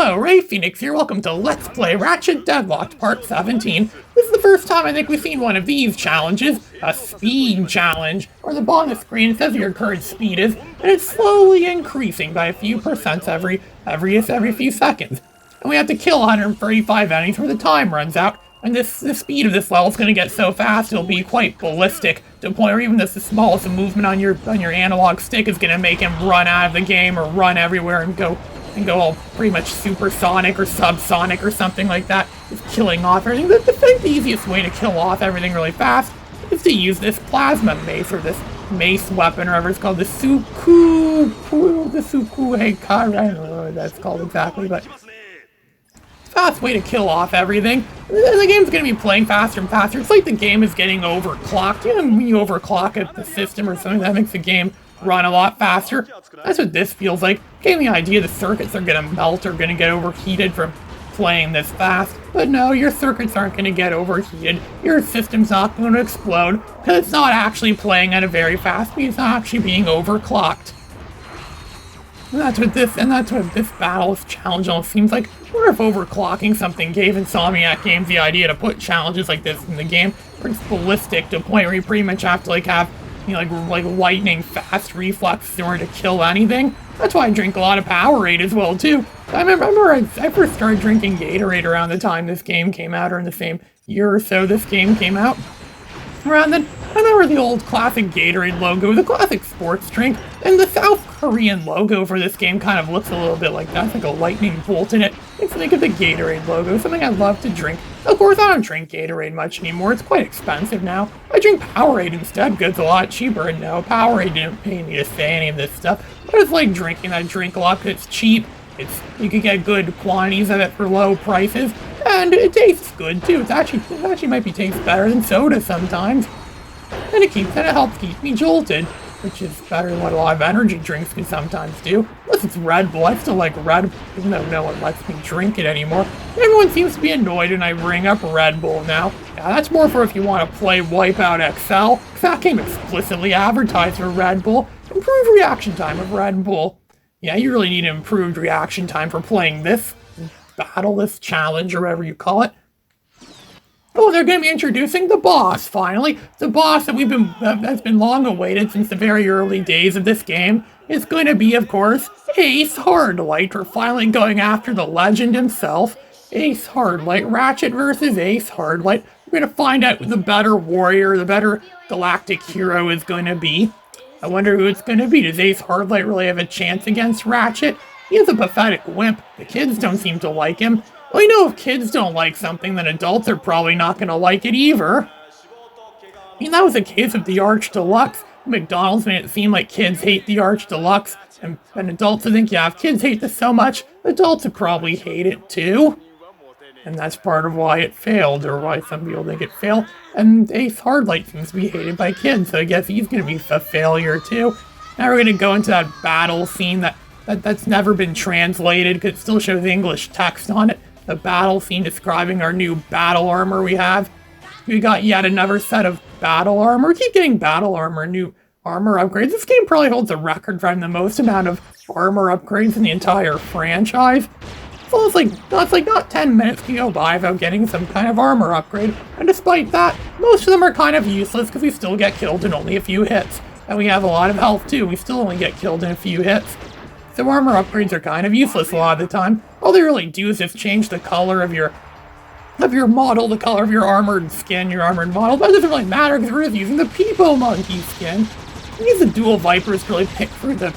Hello, Ray Phoenix here. Welcome to Let's Play Ratchet Deadlocked Part 17. This is the first time I think we've seen one of these challenges, a speed challenge, where the bottom of the screen says your current speed is, and it's slowly increasing by a few percents every few seconds. And we have to kill 135 enemies before the time runs out. And the speed of this level is going to get so fast it'll be quite ballistic to a point where even just the smallest movement on your analog stick is going to make him run out of the game or run everywhere and go all pretty much supersonic or subsonic or something like that. Just killing off everything. I think the easiest way to kill off everything really fast is to use this plasma mace or this mace weapon or whatever it's called, the Suku Heikara. I don't know what that's called exactly, but fast way to kill off everything. The game's going to be playing faster and faster. It's like the game is getting overclocked. You know, when you overclock the system or something, that makes the game run a lot faster. That's what this feels like. Getting the idea the circuits are going to melt or going to get overheated from playing this fast. But no, your circuits aren't going to get overheated. Your system's not going to explode because it's not actually playing at a very fast speed. It's not actually being overclocked. And that's what this battle, this challenge almost seems like. I wonder if overclocking something gave Insomniac Games the idea to put challenges like this in the game, where it's ballistic to a point where you pretty much have to have, you know, like lightning fast reflexes in order to kill anything. That's why I drink a lot of Powerade as well too. I remember I first started drinking Gatorade around the time this game came out, or in the same year or so this game came out. Around then, I remember the old classic Gatorade logo, the classic sports drink, and the South Korean logo for this game kind of looks a little bit like that. It's like a lightning bolt in it. Makes me think of the Gatorade logo, something I love to drink. Of course, I don't drink Gatorade much anymore. It's quite expensive now. I drink Powerade instead because it's a lot cheaper, and no, Powerade didn't pay me to say any of this stuff. I just like drinking that drink a lot because it's cheap. You can get good quantities of it for low prices, and it tastes good too. It actually might be taste better than soda sometimes, and it helps keep me jolted, which is better than what a lot of energy drinks can sometimes do. Unless it's Red Bull. I still like Red Bull, even though no one lets me drink it anymore. Everyone seems to be annoyed when I bring up Red Bull now. Yeah, that's more for if you want to play Wipeout XL, because that game explicitly advertised for Red Bull. Improved reaction time of Red Bull. Yeah, you really need improved reaction time for playing this battle, this challenge, or whatever you call it. Oh, they're going to be introducing the boss, finally. The boss that has been long awaited since the very early days of this game is going to be, of course, Ace Hardlight. We're finally going after the legend himself, Ace Hardlight. Ratchet versus Ace Hardlight. We're going to find out who the better warrior, the better galactic hero is going to be. I wonder who it's going to be. Does Ace Hardlight really have a chance against Ratchet? He is a pathetic wimp. The kids don't seem to like him. Well, you know, if kids don't like something, then adults are probably not going to like it either. I mean, that was the case with the Arch Deluxe. McDonald's made it seem like kids hate the Arch Deluxe, and adults would think, yeah, if kids hate this so much, adults would probably hate it too. And that's part of why it failed, or why some people think it failed. And Ace Hardlight seems to be hated by kids, so I guess he's going to be a failure too. Now we're going to go into that battle scene that's never been translated, because it still shows English text on it. The battle scene describing our new battle armor we have. We got yet another set of battle armor. We keep getting battle armor, new armor upgrades. This game probably holds a record for having the most amount of armor upgrades in the entire franchise. So it's like not 10 minutes can go by without getting some kind of armor upgrade. And despite that, most of them are kind of useless because we still get killed in only a few hits. And we have a lot of health too. We still only get killed in a few hits. So armor upgrades are kind of useless a lot of the time. All they really do is just change the color of your model, the color of your armored skin, your armored model. But it doesn't really matter because we're just using the Peepo Monkey skin. These the dual Vipers really pick for the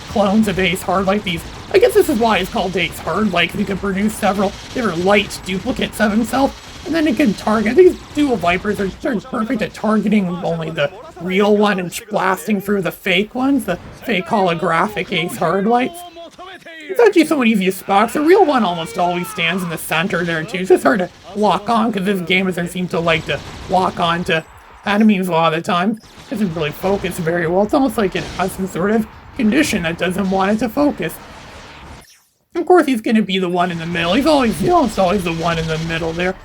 clones of Ace Hardlight. I guess this is why it's called Ace Hardlight, because he can produce several different light duplicates of himself, and then it can target. These dual Vipers are perfect at targeting only the real one and blasting through the fake ones, the fake holographic Ace Hardlights. It's actually somewhat easy to spot. The real one almost always stands in the center there too. It's just hard to lock on because this game doesn't seem to like to lock on to enemies a lot of the time. It doesn't really focus very well. It's almost like it has some sort of condition that doesn't want it to focus. Of course, he's going to be the one in the middle. He's almost always the one in the middle there.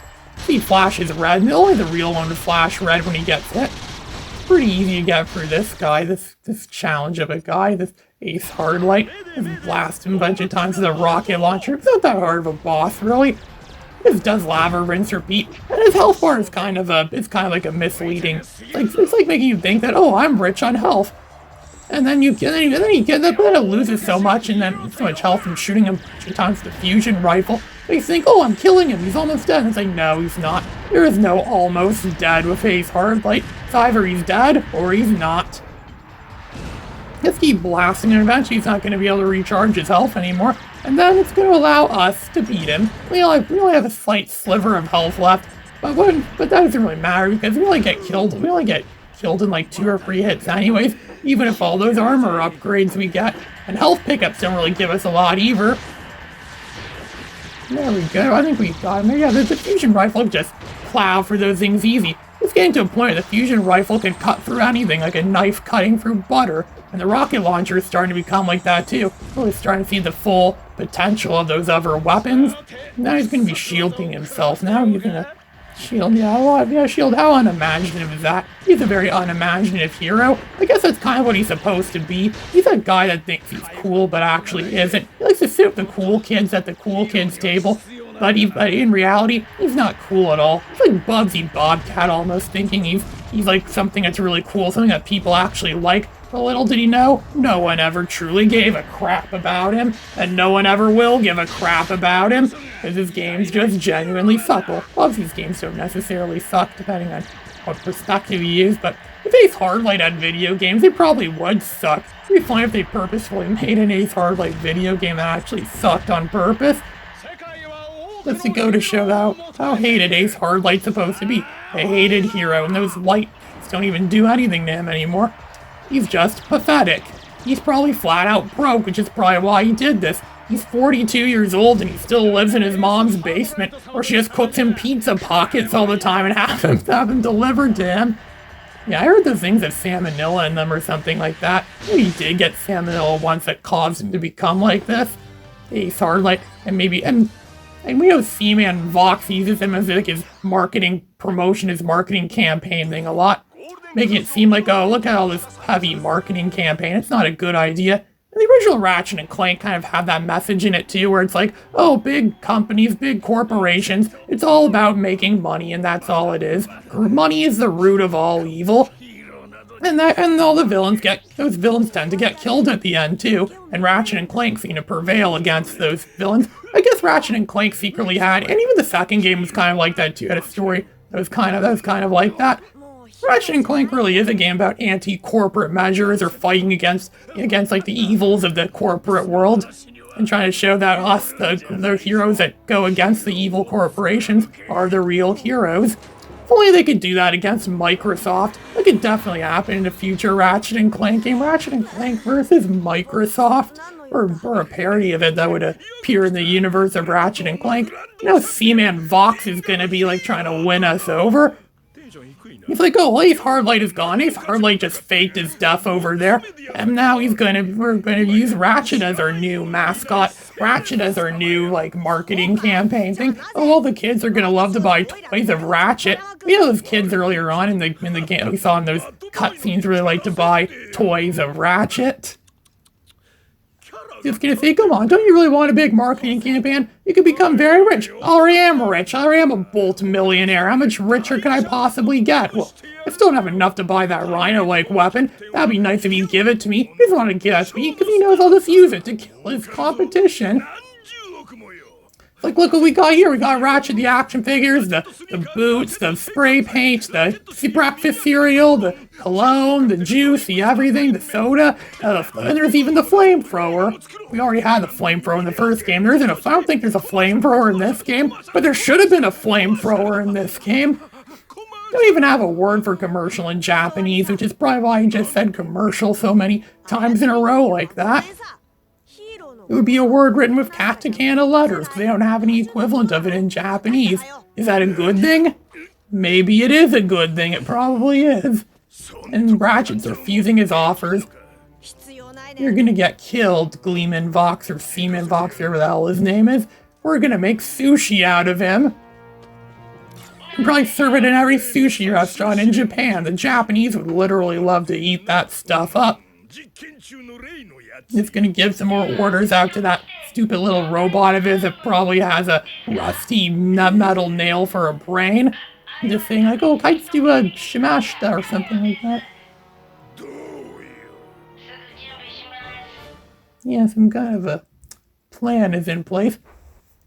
He flashes red, and only the real one would flash red when he gets hit. It's pretty easy to get through this guy, this challenge of a guy, this Ace Hardlight. Just blast him a bunch of times with a rocket launcher. It's not that hard of a boss, really. Just does lava, rinse, repeat. And his health bar is kind of like a misleading. It's like making you think that, oh, I'm rich on health. And then you get that, but then it loses so much, and then so much health from shooting him a bunch of times with the fusion rifle. They think, oh, I'm killing him, he's almost dead. And it's like, no, he's not. There is no almost dead with Ace Hardlight. It's either he's dead, or he's not. Just keep blasting him, eventually he's not going to be able to recharge his health anymore. And then it's going to allow us to beat him. We only have a slight sliver of health left, but that doesn't really matter, because we only get killed in like 2 or 3 hits anyways, even if all those armor upgrades we get. And health pickups don't really give us a lot either. There we go, I think we got him. Yeah, the fusion rifle just plow for those things easy. It's getting to a point where the fusion rifle can cut through anything, like a knife cutting through butter. And the rocket launcher is starting to become like that too. Really starting to see the full potential of those other weapons. Now he's going to be shielding himself. Now he's going to shield. Yeah, shield. How unimaginative is that? He's a very unimaginative hero. I guess that's kind of what he's supposed to be. He's a guy that thinks he's cool, but actually isn't. He likes to sit with the cool kids at the cool kids table. But in reality, he's not cool at all. He's like Bugsy Bobcat almost, thinking he's like something that's really cool, something that people actually like. But little did he know, no one ever truly gave a crap about him, and no one ever will give a crap about him, because his games just genuinely suck. Well, Bugsy's games don't necessarily suck, depending on what perspective you use, but if Ace Hardlight had video games, they probably would suck. It'd be fine if they purposefully made an Ace Hardlight video game that actually sucked on purpose. Just to go to show how hated Ace Hardlight's supposed to be. A hated hero, and those lights don't even do anything to him anymore. He's just pathetic. He's probably flat out broke, which is probably why he did this. He's 42 years old and he still lives in his mom's basement, or she just cooks him pizza pockets all the time and have them delivered to him. Yeah, I heard those things have salmonella in them or something like that. Maybe he did get salmonella once that caused him to become like this. Ace Hardlight, and we know C-Man Vox uses him as like his marketing promotion, his marketing campaign thing a lot. Making it seem like, oh, look at all this heavy marketing campaign. It's not a good idea. And the original Ratchet and Clank kind of had that message in it too, where it's like, oh, big companies, big corporations, it's all about making money, and that's all it is. Money is the root of all evil. And all the those villains tend to get killed at the end too. And Ratchet and Clank seem to prevail against those villains. I guess Ratchet and Clank secretly had, and even the second game was kind of like that too. It had a story that was kind of like that. Ratchet and Clank really is a game about anti-corporate measures, or fighting against like the evils of the corporate world, and trying to show that us, the heroes that go against the evil corporations, are the real heroes. If only they could do that against Microsoft. That could definitely happen in a future Ratchet and Clank game. Ratchet and Clank versus Microsoft, or a parody of it that would appear in the universe of Ratchet and Clank. You know, C-Man Vox is gonna be like trying to win us over. He's like, oh, well, Ace Hardlight is gone. Ace Hardlight just faked his death over there. And now we're gonna use Ratchet as our new mascot. Ratchet as our new, like, marketing campaign thing. Oh, all the kids are gonna love to buy toys of Ratchet. You know, those kids earlier on in the game we saw in those cutscenes really like to buy toys of Ratchet. Just gonna say, come on, don't you really want a big marketing campaign? You could become very rich. I already am rich. I already am a Bolt millionaire. How much richer can I possibly get? Well, I still don't have enough to buy that rhino-like weapon. That'd be nice if he'd give it to me. He doesn't want to give it to me because he knows I'll just use it to kill his competition. Like, look what we got here. We got Ratchet the action figures, the boots, the spray paint, the breakfast cereal, the cologne, the juice, the everything, the soda, and there's even the flamethrower. We already had the flamethrower in the first game. I don't think there's a flamethrower in this game, but there should have been a flamethrower in this game. Don't even have a word for commercial in Japanese, which is probably why I just said commercial so many times in a row like that. It would be a word written with katakana letters, because they don't have any equivalent of it in Japanese. Is that a good thing? Maybe it is a good thing, it probably is. And Ratchet's refusing his offers. You're gonna get killed, Gleeman Vox, or Seaman Vox, whatever the hell his name is. We're gonna make sushi out of him. You probably serve it in every sushi restaurant in Japan. The Japanese would literally love to eat that stuff up. Just gonna give some more orders out to that stupid little robot of his that probably has a rusty metal nail for a brain. Just saying like, oh, kites do a shimashita or something like that. Yeah, some kind of a plan is in place.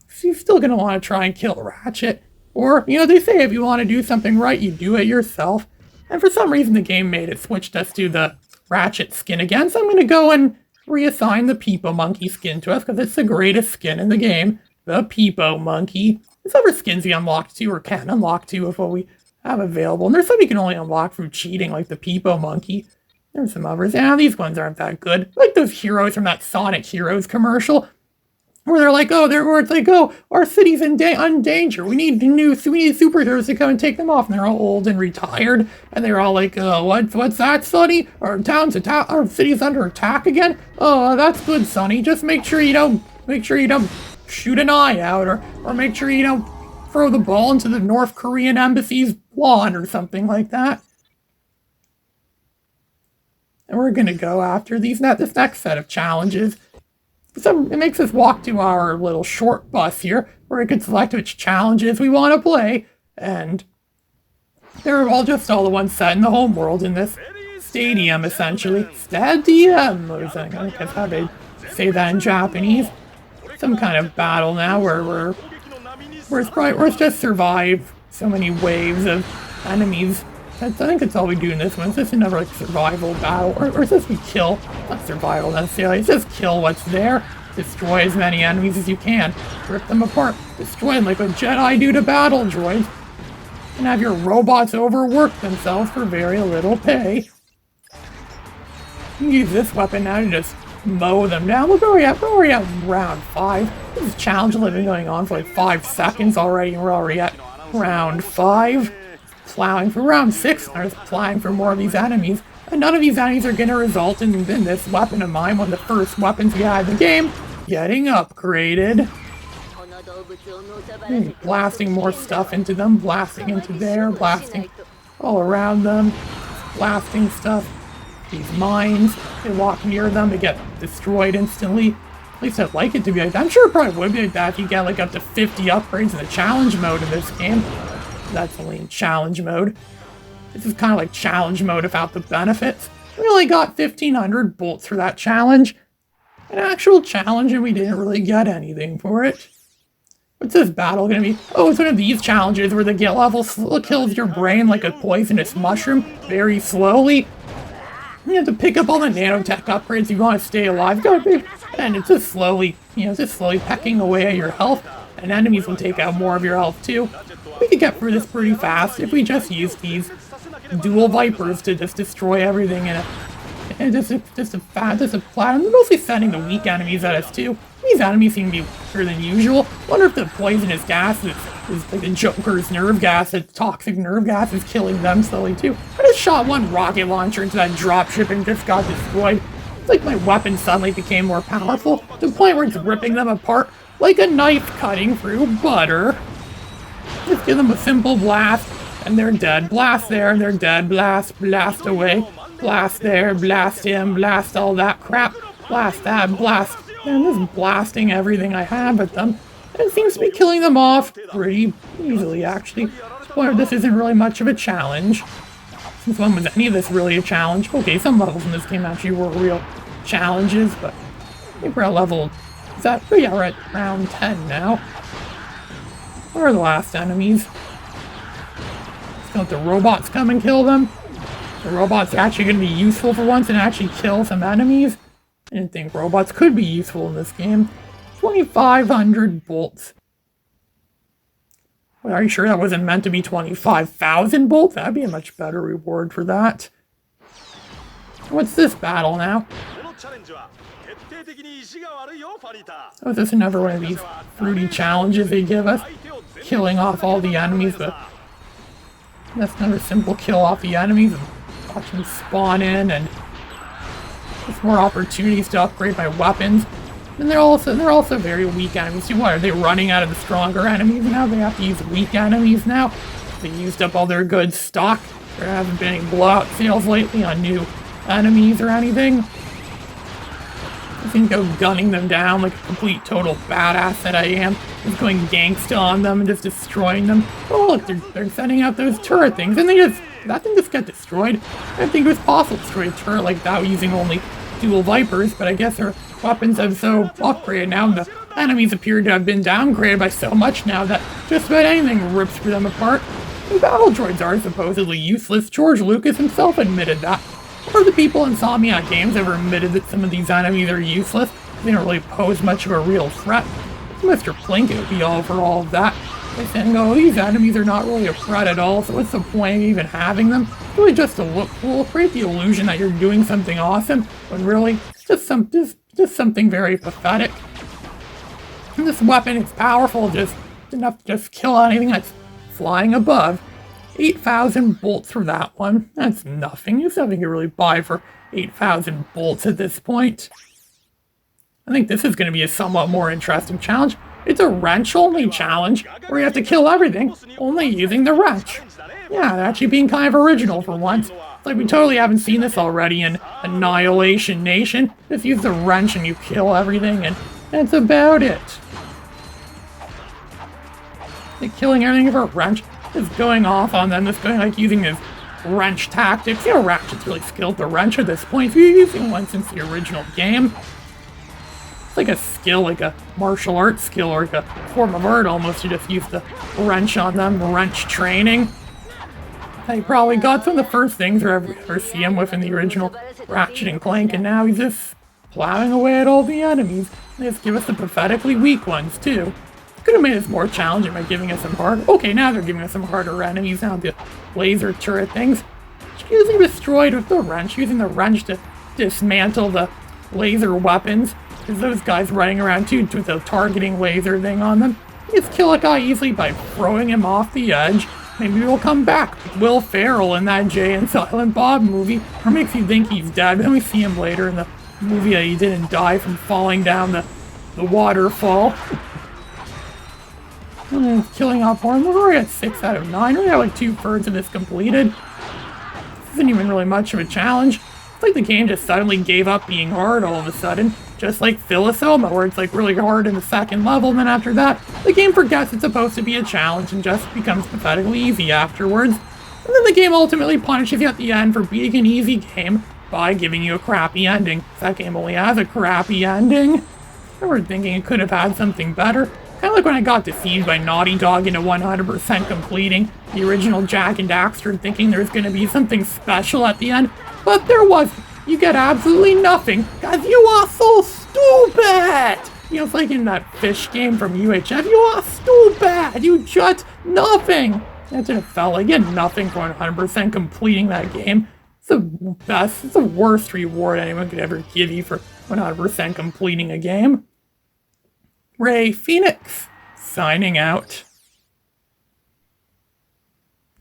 So you're still gonna want to try and kill Ratchet. Or, you know, they say if you want to do something right, you do it yourself. And for some reason the game made it switched us to the Ratchet skin again, so I'm gonna go and reassign the Peepo Monkey skin to us, because it's the greatest skin in the game. The Peepo Monkey. There's other skins we unlock to, or can unlock to, of what we have available. And there's some you can only unlock from cheating, like the Peepo Monkey. There's some others. Yeah, these ones aren't that good. Like those heroes from that Sonic Heroes commercial, where they're like, where it's like, oh, our city's in danger. We need superheroes to come and take them off. And they're all old and retired. And they're all like, what's that, Sonny? Our city's under attack again? Oh, that's good, Sonny. Just make sure you don't shoot an eye out, or make sure you don't throw the ball into the North Korean embassy's lawn or something like that. And we're gonna go after this next set of challenges. It makes us walk to our little short bus here, where we can select which challenges we want to play, and they're all the ones set in the home world in this stadium, essentially. Stadium, I guess how they say that in Japanese. Some kind of battle now where it's just survive so many waves of enemies. I think it's all we do in this one. It's just another survival battle, or it's just we kill, not survival necessarily, it's just kill what's there, destroy as many enemies as you can, rip them apart, destroy them like what Jedi do to battle droids, and have your robots overwork themselves for very little pay. You can use this weapon now to just mow them down. Look where we're at round 5. This challenge has been going on for like 5 seconds already, and we're already at round 5. Plowing for round 6, and I was plowing for more of these enemies, and none of these enemies are going to result in this weapon of mine, one of the first weapons we had in the game, getting upgraded. Blasting more stuff into them, blasting into there, blasting all around them, blasting stuff. These mines, they walk near them, they get destroyed instantly. At least I'd like it to be like that. I'm sure it probably would be like that if you get like up to 50 upgrades in the challenge mode in this game. That's only in challenge mode. This is kind of like challenge mode without the benefits. We only got 1,500 bolts for that challenge. An actual challenge, and we didn't really get anything for it. What's this battle gonna be? Oh, it's one of these challenges where the get level kills your brain like a poisonous mushroom very slowly. You have to pick up all the nanotech upgrades if you want to stay alive. And it's just slowly, pecking away at your health. And enemies will take out more of your health too. We could get through this pretty fast if we just use these dual Vipers to just destroy everything just a platinum. They're mostly sending the weak enemies at us too. These enemies seem to be weaker than usual. Wonder if the poisonous gas is like the Joker's nerve gas, the toxic nerve gas is killing them slowly too. I just shot one rocket launcher into that dropship and just got destroyed. It's like my weapon suddenly became more powerful, to the point where it's ripping them apart like a knife cutting through butter. Just give them a simple blast, and they're dead. Blast there, and they're dead. Blast away. Blast there, blast him, blast all that crap. Blast that, blast. And I'm just blasting everything I have at them. And it seems to be killing them off pretty easily, actually. Well, this isn't really much of a challenge. Since when was any of this really a challenge? Okay, some levels in this game actually were real challenges, but I think we're at level... Oh yeah, we're at round 10 now. Where are the last enemies? Let's let the robots come and kill them. The robots are actually going to be useful for once and actually kill some enemies. I didn't think robots could be useful in this game. 2,500 bolts. Well, are you sure that wasn't meant to be 25,000 bolts? That'd be a much better reward for that. What's this battle now? Oh, is this another one of these fruity challenges they give us? Killing off all the enemies, but that's another simple kill off the enemies and watch them spawn in, and there's more opportunities to upgrade my weapons. And they're also very weak enemies too. What, are they running out of the stronger enemies now? They have to use weak enemies now? They used up all their good stock. There haven't been any blowout sales lately on new enemies or anything. just gonna go gunning them down like a complete total badass that I am. Just going gangsta on them and just destroying them. Oh look, they're setting out those turret things, and that thing just got destroyed. I didn't think it was possible to destroy a turret like that using only dual Vipers, but I guess their weapons have so upgraded now, and the enemies appear to have been downgraded by so much now that just about anything rips them apart. The battle droids are supposedly useless. George Lucas himself admitted that. Or the people in Insomniac Games have admitted that some of these enemies are useless. They don't really pose much of a real threat. Mr. Plinkett would be all over all of that. They said, oh, these enemies are not really a threat at all, so what's the point of even having them? It's really just to look cool, create the illusion that you're doing something awesome, when really, it's just something very pathetic. And this weapon is powerful, just enough to just kill anything that's flying above. 8,000 bolts for that one. That's nothing. There's nothing you really buy for 8,000 bolts at this point. I think this is going to be a somewhat more interesting challenge. It's a wrench-only challenge, where you have to kill everything, only using the wrench. Yeah, they're actually being kind of original for once. It's like we totally haven't seen this already in Annihilation Nation. Just use the wrench and you kill everything, and that's about it. Like killing everything with a wrench. Just going off on them, just going like using his wrench tactics. You know, Ratchet's really skilled the wrench at this point. If you're using one since the original game, it's like a skill, like a martial arts skill, or like a form of art almost. You just use the wrench on them, wrench training. He probably got some of the first things we ever see him with in the original Ratchet and Clank, and now he's just plowing away at all the enemies. They just give us the pathetically weak ones, too. Could have made this more challenging by giving us some harder. Okay, now they're giving us some harder enemies now, the laser turret things. Usually destroyed with the wrench, using the wrench to dismantle the laser weapons. Because those guys running around too with a targeting laser thing on them. You just kill a guy easily by throwing him off the edge. Maybe he'll come back. Will Ferrell in that Jay and Silent Bob movie. Or makes you think he's dead. Then we see him later in the movie that he didn't die from falling down the waterfall. Killing off one. We're already at 6 out of 9. We have like 2/3 of this completed. This isn't even really much of a challenge. It's like the game just suddenly gave up being hard all of a sudden. Just like Philisoma, where it's like really hard in the second level, and then after that, the game forgets it's supposed to be a challenge and just becomes pathetically easy afterwards. And then the game ultimately punishes you at the end for beating an easy game by giving you a crappy ending. That game only has a crappy ending. I remember thinking it could have had something better. Kind of like when I got deceived by Naughty Dog into 100% completing the original Jak and Daxter, thinking there was going to be something special at the end, but there wasn't. You get absolutely nothing, because you are so stupid! You know, it's like in that fish game from UHF, you are stupid! You just nothing! That's what it felt like. You get nothing for 100% completing that game. It's the best, it's the worst reward anyone could ever give you for 100% completing a game. Ray Phoenix, signing out.